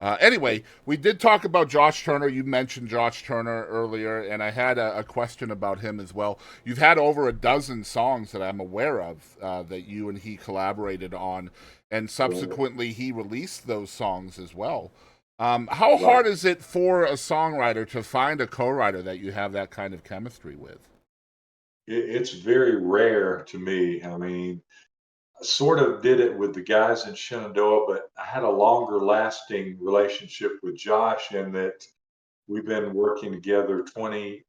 Anyway, we did talk about Josh Turner. You mentioned Josh Turner earlier, and I had a question about him as well. You've had over a dozen songs that I'm aware of that you and he collaborated on, and Right. subsequently he released those songs as well. How Right. hard is it for a songwriter to find a co-writer that you have that kind of chemistry with? It's very rare to me. I mean, I sort of did it with the guys in Shenandoah, but I had a longer lasting relationship with Josh in that we've been working together 20,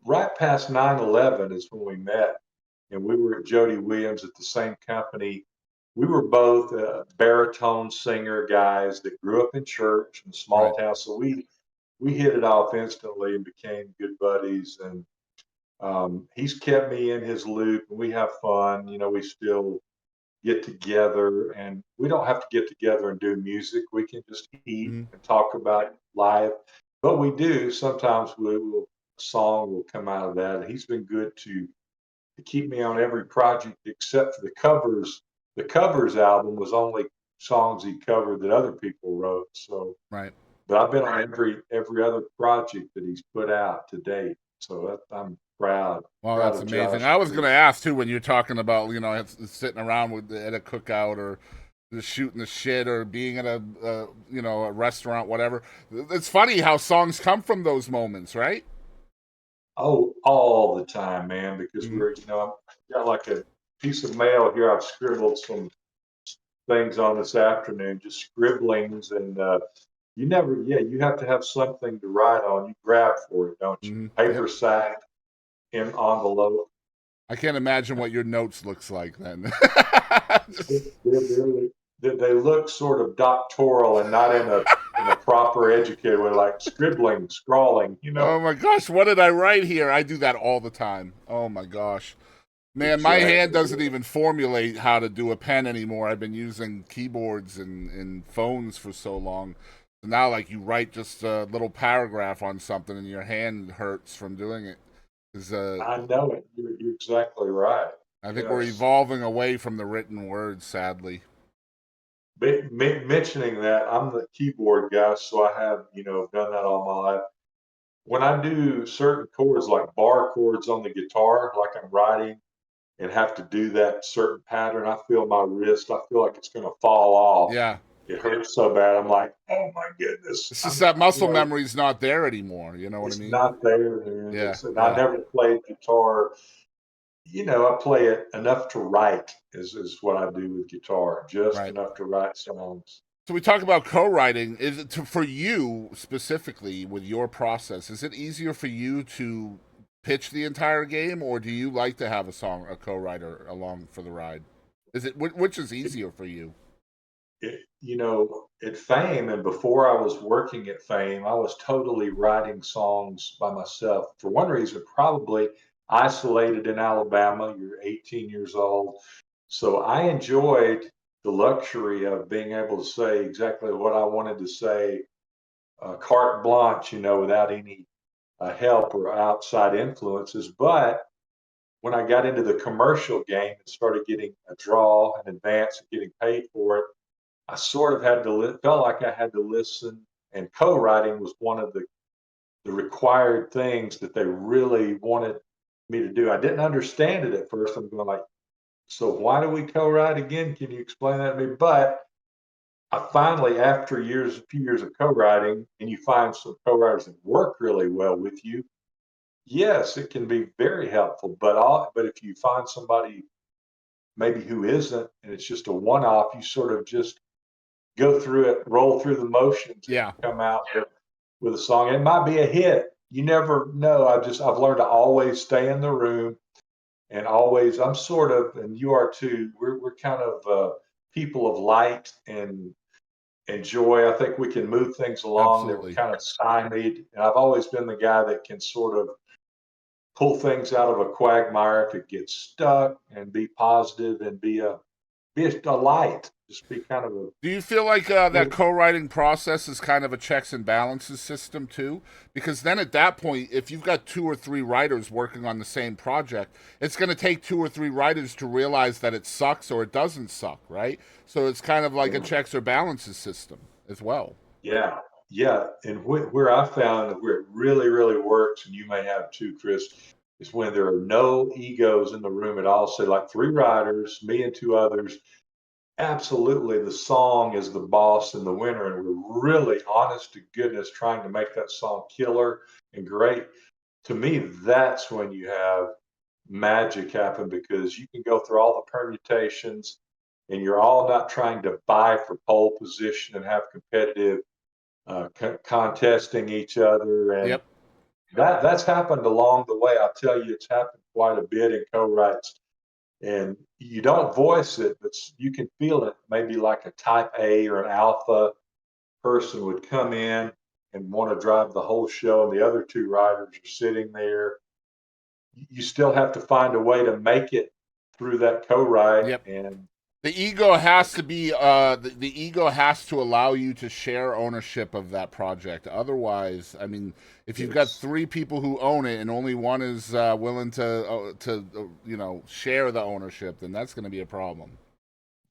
right past 9/11 is when we met. And we were at Jody Williams at the same company. We were both baritone singer guys that grew up in church in a small Right. town. So we hit it off instantly and became good buddies. And he's kept me in his loop, and we have fun. We still get together, and we don't have to get together and do music. We can just eat Mm-hmm. and talk about life. But we do sometimes. A song will come out of that. He's been good to keep me on every project except for the covers. The covers album was only songs he covered that other people wrote. So, Right. but I've been on every other project that he's put out to date. So I'm Well, proud that's of amazing. Josh I was going too. to ask too when you're talking about sitting around with at a cookout or just shooting the shit or being at a restaurant, whatever. It's funny how songs come from those moments, right? Oh, all the time, man, because Mm-hmm. I've got like a piece of mail here. I've scribbled some things on this afternoon, just scribblings, and you have to have something to write on. You grab for it, don't you? Mm-hmm. Yep. Paper sack, in envelope. I can't imagine what your notes looks like then. They're, Just, really, they look sort of doctoral and not in a proper educated way, like scribbling, scrawling. oh my gosh, what did I write here? I do that all the time. Oh my gosh. Man, my hand Exactly. doesn't even formulate how to do a pen anymore. I've been using keyboards and phones for so long. So now, like, you write just a little paragraph on something and your hand hurts from doing it. 'Cause, I know it. You're exactly right. I think we're Yes. evolving away from the written word, sadly. Mentioning that, I'm the keyboard guy, so I have, done that all my life. When I do certain chords, like bar chords on the guitar, like I'm writing and have to do that certain pattern, I feel my wrist. I feel like it's going to fall off. Yeah. It hurts so bad. I'm like, oh my goodness. It's just that muscle memory's not there anymore. You know what I It's mean? not there, man. Yeah, And I yeah. never played guitar. I play it enough to write is what I do with guitar, just Right. enough to write songs. So we talk about co-writing. Is it for you specifically with your process? Is it easier for you to pitch the entire game, or do you like to have a co-writer along for the ride? Is it which is easier for you? At Fame and before I was working at Fame, I was totally writing songs by myself. For one reason, probably isolated in Alabama. You're 18 years old. So I enjoyed the luxury of being able to say exactly what I wanted to say, carte blanche, without any help or outside influences. But when I got into the commercial game and started getting a draw in advance and getting paid for it, I sort of had to felt like I had to listen, and co-writing was one of the required things that they really wanted me to do. I didn't understand it at first. I'm going like, so why do we co-write again? Can you explain that to me? But I finally, after a few years of co-writing, and you find some co-writers that work really well with you, yes, it can be very helpful. But if you find somebody maybe who isn't, and it's just a one-off, you sort of just go through it, roll through the motions, and Yeah, you come out with a song. It might be a hit. You never know. I've learned to always stay in the room and always. I'm sort of, and you are too. We're kind of people of light and joy. I think we can move things along that were absolutely. kind of stymied. And I've always been the guy that can sort of pull things out of a quagmire if it gets stuck and be positive and be a light. Just be kind of a Do you feel like that co-writing process is kind of a checks and balances system too? Because then at that point, if you've got two or three writers working on the same project, it's going to take two or three writers to realize that it sucks or it doesn't suck, right? So it's kind of like a checks or balances system as well. Yeah, yeah. And where I found that where it really, really works, and you may have too, Chris, is when there are no egos in the room at all. So, like three writers, me and two others, absolutely the song is the boss and the winner, and we're really honest to goodness trying to make that song killer and great. To me, that's when you have magic happen because you can go through all the permutations and you're all not trying to vie for pole position and have competitive contesting each other, and Yep. that's happened along the way. I'll tell you, it's happened quite a bit in co-writes, and you don't voice it, but you can feel it. Maybe like a type A or an alpha person would come in and want to drive the whole show, and the other two writers are sitting there. You still have to find a way to make it through that co-write, Yep. and The ego has to be the ego has to allow you to share ownership of that project. Otherwise, I mean, if you've got it's three people who own it and only one is willing share the ownership, then that's going to be a problem.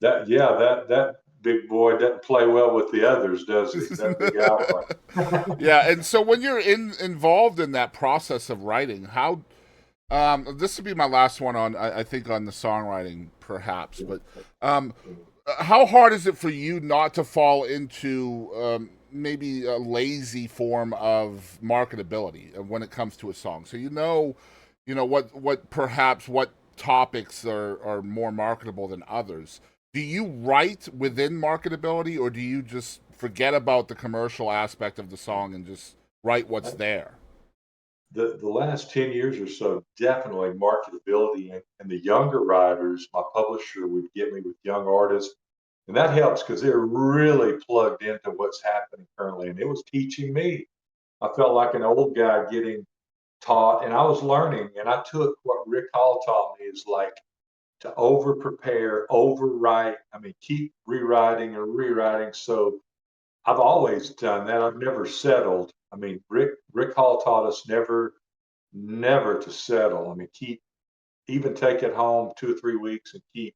that yeah, that big boy doesn't play well with the others, does he? That big alpha. Yeah, and so when you're involved in that process of writing, how this would be my last one on I think on the songwriting perhaps, but um, how hard is it for you not to fall into maybe a lazy form of marketability when it comes to a song? So what perhaps what topics are more marketable than others. Do you write within marketability, or do you just forget about the commercial aspect of the song and just write what's there? The last 10 years or so, definitely marketability, and the younger writers, my publisher would get me with young artists, and that helps because they're really plugged into what's happening currently, and it was teaching me. I felt like an old guy getting taught, and I was learning, and I took what Rick Hall taught me is like to over prepare, overwrite. I mean, keep rewriting and rewriting. So I've always done that. I've never settled. I mean, Rick Hall taught us never to settle. I mean, keep even take it home 2 or 3 weeks and keep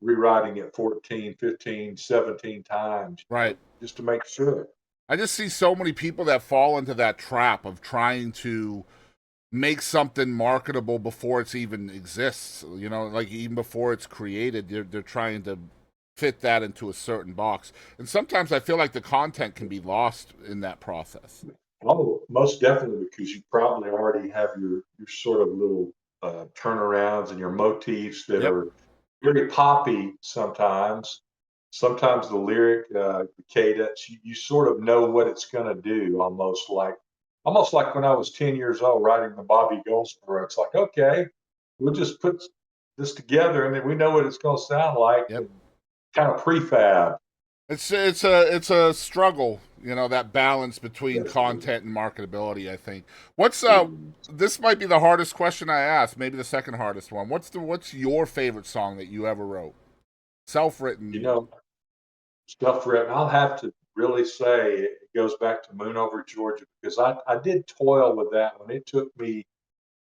rewriting it 14, 15, 17 times, Right. just to make sure. I just see so many people that fall into that trap of trying to make something marketable before it's even exists. Like even before it's created, they're trying to fit that into a certain box. And sometimes I feel like the content can be lost in that process. Oh, most definitely, because you probably already have your sort of little turnarounds and your motifs that Yep. are very poppy sometimes. Sometimes the lyric, the cadence, you sort of know what it's going to do, almost like when I was 10 years old writing the Bobby Goldsboro. It's like, okay, we'll just put this together and then we know what it's going to sound like, Yep. and kind of prefab. It's a struggle, that balance between Yes, content and marketability. I think. What's it is. this might be the hardest question I asked, maybe the second hardest one. What's your favorite song that you ever wrote, self You written? know, stuff written. I'll have to really say it goes back to Moon Over Georgia because I did toil with that one. It took me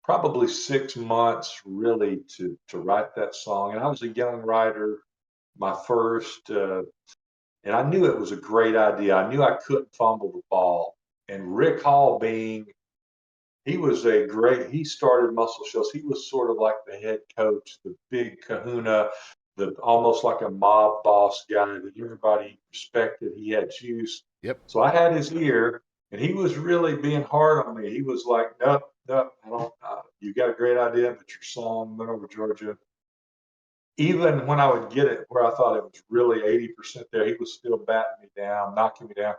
probably 6 months really to write that song, and I was a young writer, my first, and I knew it was a great idea. I knew I couldn't fumble the ball, and Rick Hall being he started Muscle Shoals. He was sort of like the head coach, the big kahuna, the almost like a mob boss guy that everybody respected. He had juice. Yep. So I had his ear, and he was really being hard on me. He was like, nope, nope, I don't, you got a great idea, but your song, Went Over Georgia, even when I would get it where I thought it was really 80% there, he was still batting me down, knocking me down.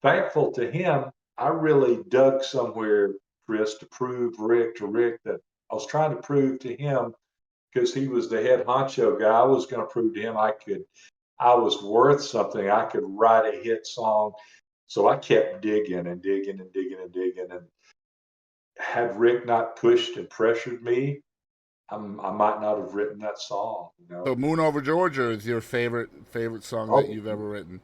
Thankful to him, I really dug somewhere, Chris, to prove to Rick that I was trying to prove to him because he was the head honcho guy. I was going to prove to him I was worth something. I could write a hit song. So I kept digging and digging and digging and digging. And had Rick not pushed and pressured me, I might not have written that song, you So know. Moon Over Georgia is your favorite song that Oh, you've ever written.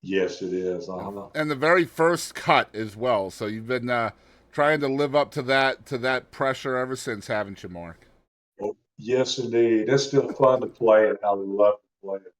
yes, it is. And, Uh-huh. and the very first cut as well. So you've been trying to live up to that pressure ever since, haven't you, Mark? Oh, yes, indeed. It's still fun to play it. I love to play it.